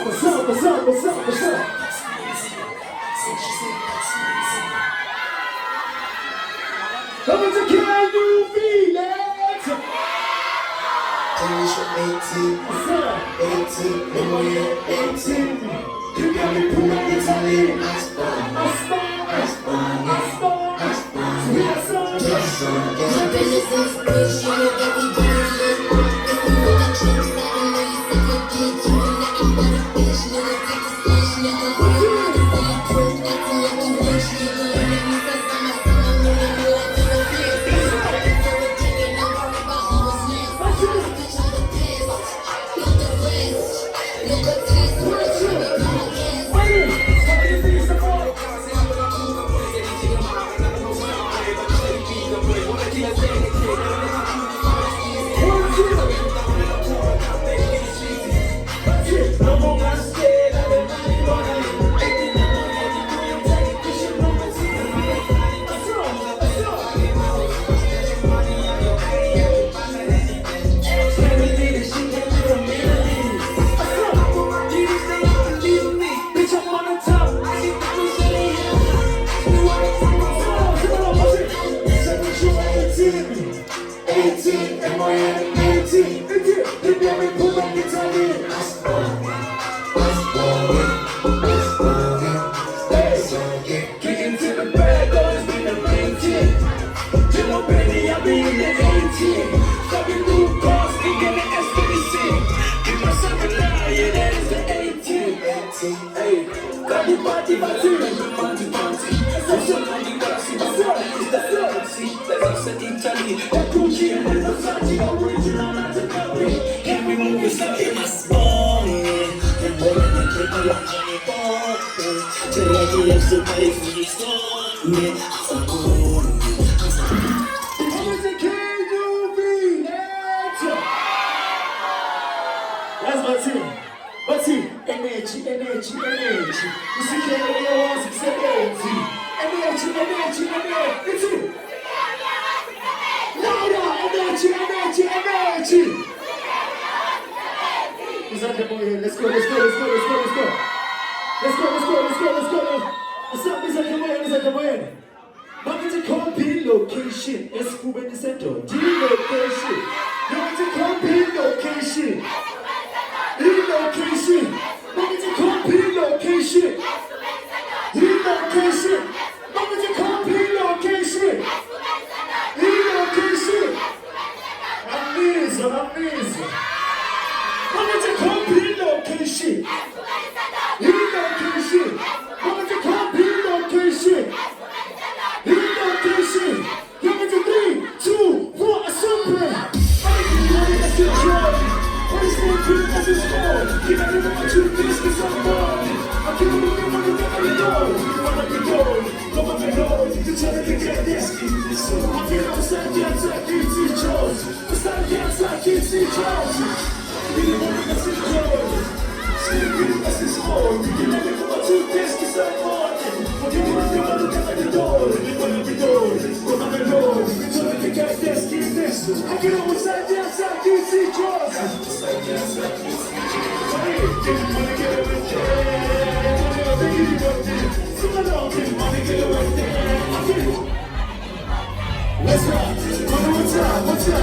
What's up, what's up, what's up, what's up? Coming to can you feel it? Finish with 18, What's up? 18, no more yet, 18. You got me pulling Italy. I spawn, I spawn, I spawn, I spawn, I spawn. so we are some. Just some, Jump in this inspiration, every day is lit. If you know the tricks, I can know you suck a dick. You and nothing but a bitch, nigga, take the stash, nigga. I'm proof, acting like you rich, nigga. Enemies, that's on my son, I'm really new, I feel a flex. Looking for a ticket, don't worry about who was next. Bitch, I'm the best, not the rest. Look at this, what you be calling gas. That's my team. My team. Energy, energy, energy. You see, can't go your walls, it's energy. Energy, energy, energy. Louder, energy, energy, energy. Is that the boy? Let's go, let's go, let's go, let's go, let's go. Let's go, let's go, let's go, let's go. What's up, is that the boy? Is that the boy? Welcome to Company Location. It's Kuben Center. D-Location. Welcome to Company Location. Relocation. Welcome to Company Location. Relocation. Welcome to Company Location. Relocation. Amazing, amazing. Welcome to Company Location. Relocation. Welcome to Company Location. Relocation. Welcome to 3, 2, 1, assemble. That's your joy. What is going to as it's called? You never want to finish this on the I can't believe you want to get the door. You want to go. Go on the door. You try to get this. I feel outside the outside, can't see Charles. Outside the outside, can't see Charles. You didn't want to see Charles. Still really as it's called. You never want to finish this on the What you want to get the door. You want to go. Go on the door. You try to get this. I get outside the outside, can't see Charles. Let's rock. What's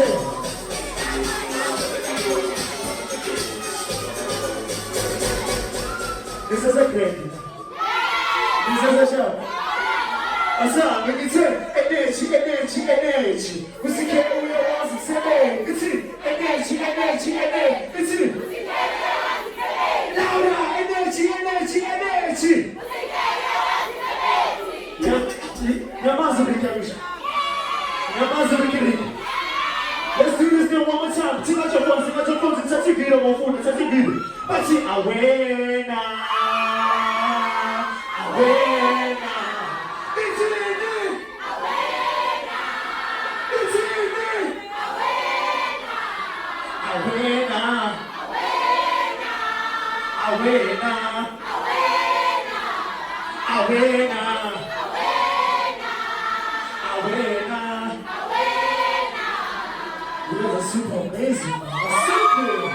This is a great. This is a show. Asa, make it say, energy. We see that we are once today. It's it, energy. It's it. Louder, energy. Let's do this now one more time. Take out your phones, and touch your video on phone, touch your video. But see, away now. It's in there. It's in there. Away now. You guys are super amazing. So good.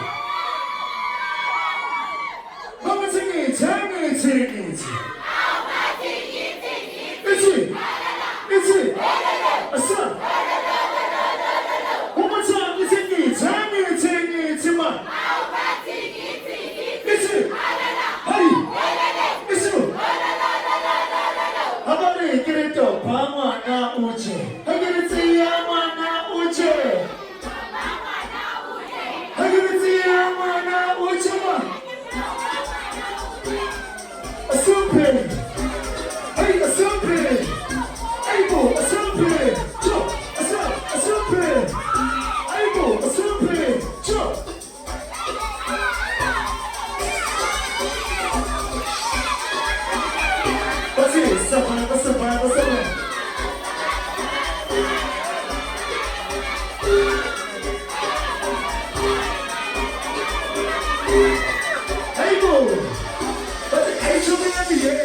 Mama, take it. It's it. What's up? One more time, you take it. Man. It's it. Hey. It's it. How about it? Get it up. Pama na uche. I get it to Yama na uche. I get it to Yama na uche. A super. Hey, a super. Aibo, a super. Chop. A super. Aibo, a super. Chop. What's it? Seven. Aibo. What's it? H-O-B-M-B-A.